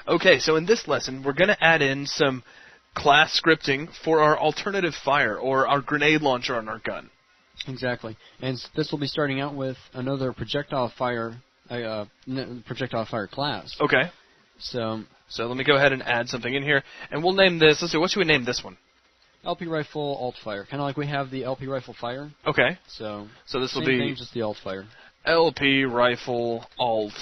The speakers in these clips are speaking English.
Okay, so in this lesson, we're going to add in some class scripting for our alternative fire, or our grenade launcher on our gun. Exactly. And this will be starting out with another projectile fire class. Okay. So let me go ahead and add something in here, and we'll name this. Let's see, what should we name this one? LP rifle alt fire, kind of like we have the LP rifle fire. Okay. So this will same be thing, just the alt fire. LP rifle alt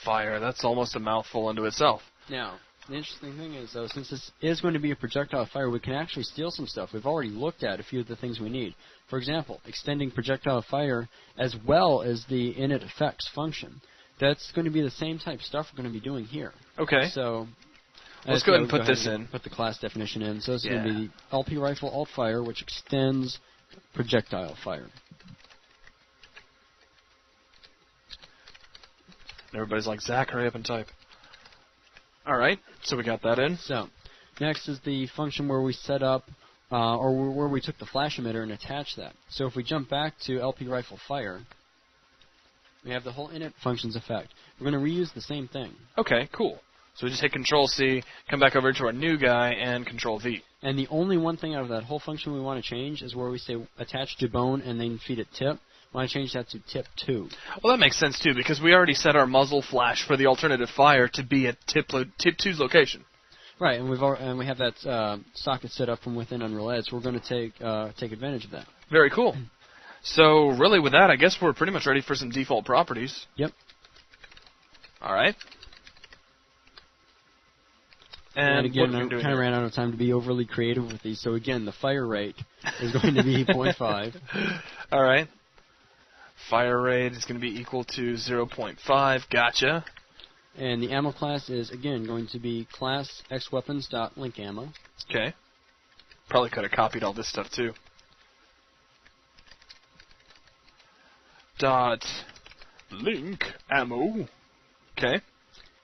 fire. That's almost a mouthful unto itself. Now, the interesting thing is, though, since this is going to be a projectile fire, we can actually steal some stuff. We've already looked at a few of the things we need. For example, extending projectile fire as well as the init effects function. That's going to be the same type of stuff we're going to be doing here. Okay. So let's go ahead and put this in. Put the class definition in. So this is going to be the LP rifle alt fire, which extends projectile fire. Everybody's like, Zach, hurry up and type. All right, so we got that in. So next is the function where we set up, or where we took the flash emitter and attached that. So if we jump back to LP rifle fire, we have the whole init functions effect. We're going to reuse the same thing. Okay, cool. So we just hit Control-C, come back over to our new guy, and Control-V. And the only one thing out of that whole function we want to change is where we say attach to bone and then feed it tip. We want to change that to tip 2. Well, that makes sense, too, because we already set our muzzle flash for the alternative fire to be at tip 2's location. Right, and we have that socket set up from within Unreal Ed, so we're going to take advantage of that. Very cool. So, really, with that, I guess we're pretty much ready for some default properties. Yep. All right. And again, I kind of ran out of time to be overly creative with these, so again, the fire rate is going to be 0.5. All right. Fire rate is going to be equal to 0.5. Gotcha. And the ammo class is, again, going to be class xweapons.linkAmmo. Okay. Probably could have copied all this stuff, too. .link ammo. Okay.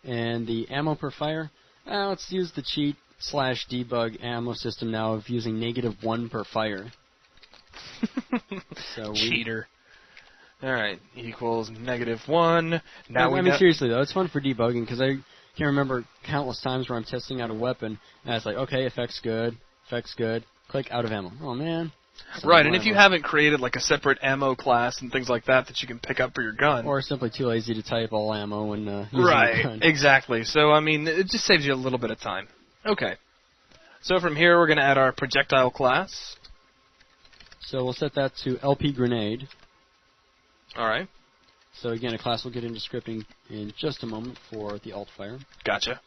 And the ammo per fire, let's use the cheat /debug ammo system now of using -1 per fire. So Cheater. All right, equals -1. Now I mean, seriously though, it's fun for debugging because I can remember countless times where I'm testing out a weapon and it's like, okay, effects good, click out of ammo. Oh man. Right, and if you haven't created like a separate ammo class and things like that that you can pick up for your gun, or simply too lazy to type all ammo and using right, a gun. Exactly. So I mean, it just saves you a little bit of time. Okay. So from here, we're going to add our projectile class. So we'll set that to LPGrenade. All right. So again, a class will get into scripting in just a moment for the alt fire. Gotcha.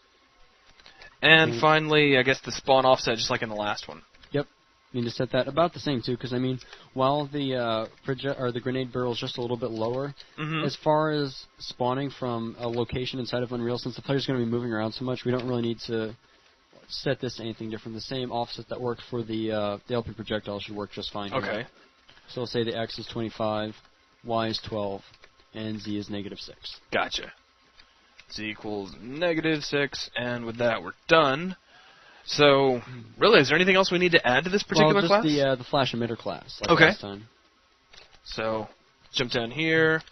And finally, I guess the spawn offset, just like in the last one. Yep. You need to set that about the same too, because I mean, while the the grenade barrel is just a little bit lower, as far as spawning from a location inside of Unreal, since the player's going to be moving around so much, we don't really need to set this to anything different. The same offset that worked for the LP projectile should work just fine. Okay. Here. So we'll say the X is 25, Y is 12, and Z is -6. Gotcha. Z equals -6, and with that, we're done. So, really, is there anything else we need to add to this particular class? Well, just the flash emitter class, like okay. last time. So, jump down here,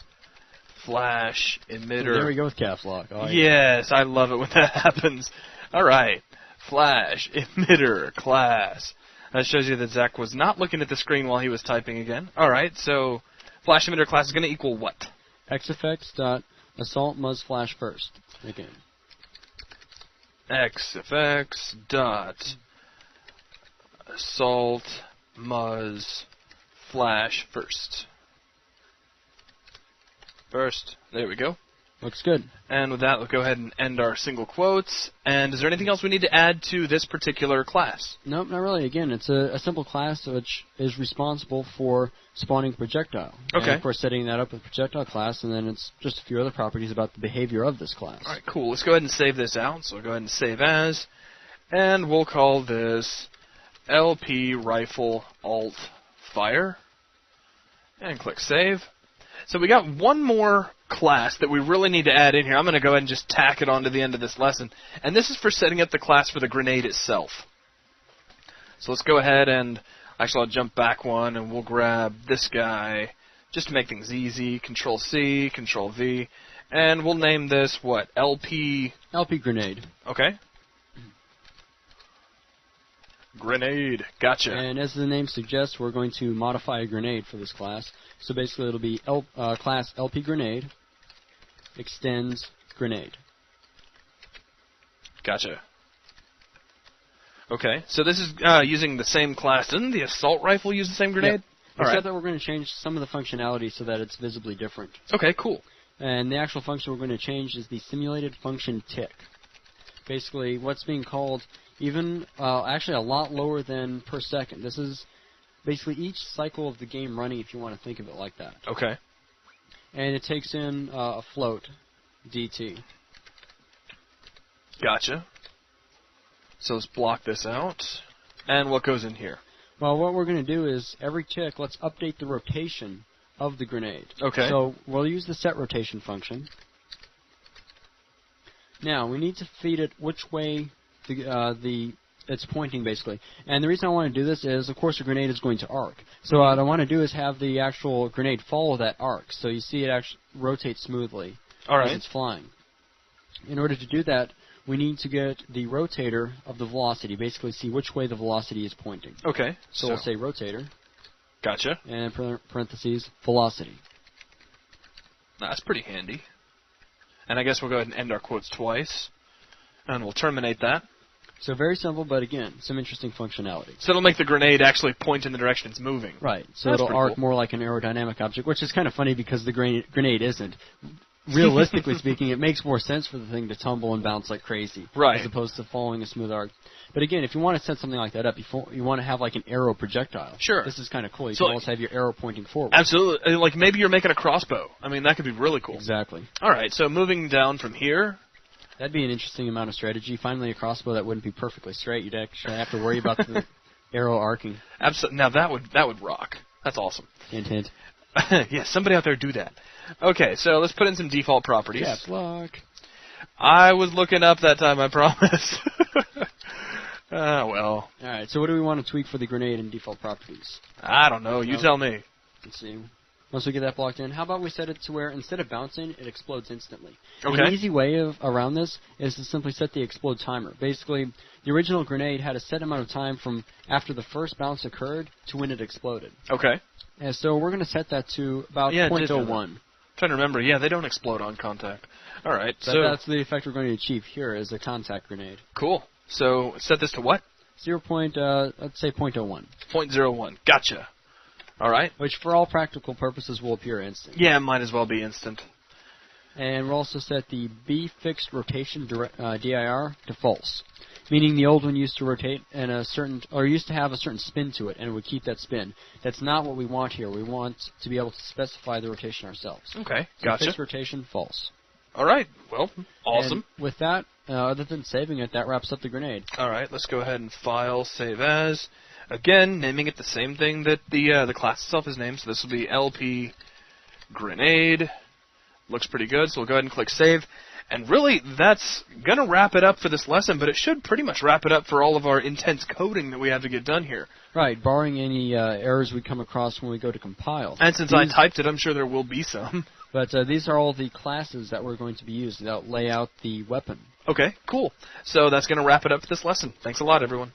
flash emitter. There we go with caps lock. Oh, yes, I love it when that happens. All right, flash emitter class. That shows you that Zach was not looking at the screen while he was typing again. All right, so flash emitter class is going to equal what? xeffects.assault muzz flash first. Again. xeffects dot assault muzz flash first. There we go. Looks good. And with that, we'll go ahead and end our single quotes. And is there anything else we need to add to this particular class? Nope, not really. Again, it's a simple class which is responsible for spawning projectile. Okay. And of course, setting that up with projectile class, and then it's just a few other properties about the behavior of this class. All right, cool. Let's go ahead and save this out. So we'll go ahead and save as. And we'll call this LP Rifle Alt Fire. And click Save. So we got one more class that we really need to add in here. I'm going to go ahead and just tack it on to the end of this lesson. And this is for setting up the class for the grenade itself. So let's go ahead and, actually I'll jump back one and we'll grab this guy, just to make things easy, Control-C, Control-V, and we'll name this, what, LP... LPGrenade. Okay. Grenade. Gotcha. And as the name suggests, we're going to modify a grenade for this class. So basically it'll be class LPGrenade extends grenade. Gotcha. Okay, so this is using the same class. Doesn't the assault rifle use the same grenade? Yep. Except that we're going to change some of the functionality so that it's visibly different. Okay, cool. And the actual function we're going to change is the simulated function tick. Basically, what's being called even, actually a lot lower than per second. This is basically each cycle of the game running, if you want to think of it like that. Okay. And it takes in a float, DT. Gotcha. So let's block this out. And what goes in here? Well, what we're going to do is, every tick, let's update the rotation of the grenade. Okay. So we'll use the set rotation function. Now, we need to feed it which way it's pointing, basically. And the reason I want to do this is, of course, the grenade is going to arc. So what I want to do is have the actual grenade follow that arc, so you see it actually rotate smoothly as it's flying. In order to do that, we need to get the rotator of the velocity, basically see which way the velocity is pointing. Okay. So we'll say rotator. Gotcha. And parentheses, velocity. That's pretty handy. And I guess we'll go ahead and end our quotes twice. And we'll terminate that. So very simple, but again, some interesting functionality. So it'll make the grenade actually point in the direction it's moving. Right. So That's it'll arc cool. more like an aerodynamic object, which is kind of funny because the grenade isn't. Realistically speaking, it makes more sense for the thing to tumble and bounce like crazy, right, as opposed to following a smooth arc. But again, if you want to set something like that up, you want to have like an arrow projectile. Sure. This is kind of cool. You so can always have your arrow pointing forward. Absolutely. Like maybe you're making a crossbow. I mean, that could be really cool. Exactly. All right, so moving down from here. That'd be an interesting amount of strategy. Finally, a crossbow that wouldn't be perfectly straight. You'd actually have to worry about the arrow arcing. Absolutely. Now that would rock. That's awesome. Hint, hint. Yeah, somebody out there do that. Okay, so let's put in some default properties. Caps lock. I was looking up that time, I promise. Well. Alright, so what do we want to tweak for the grenade in default properties? I don't know. You tell me. Let's see. Once we get that blocked in, how about we set it to where instead of bouncing, it explodes instantly? Okay. An easy way around this is to simply set the explode timer. Basically, the original grenade had a set amount of time from after the first bounce occurred to when it exploded. Okay. And so we're going to set that to about 0.01. Trying to remember, yeah, they don't explode on contact. All right, so that's the effect we're going to achieve here is a contact grenade. Cool. So set this to what? Let's say 0.01. 0.01. Gotcha. All right. Which, for all practical purposes, will appear instant. Yeah, it might as well be instant. And we'll also set the B fixed rotation DIR to false, meaning the old one used to rotate in used to have a certain spin to it, and it would keep that spin. That's not what we want here. We want to be able to specify the rotation ourselves. Okay, so gotcha. Fixed rotation, false. All right, well, awesome. And with that, other than saving it, that wraps up the grenade. All right, let's go ahead and file, save as. Again, naming it the same thing that the class itself is named, so this will be LP Grenade. Looks pretty good, so we'll go ahead and click save. And really, that's going to wrap it up for this lesson, but it should pretty much wrap it up for all of our intense coding that we have to get done here. Right, barring any errors we come across when we go to compile. And since I typed it, I'm sure there will be some. But these are all the classes that we're going to be using that lay out the weapon. Okay, cool. So that's going to wrap it up for this lesson. Thanks a lot, everyone.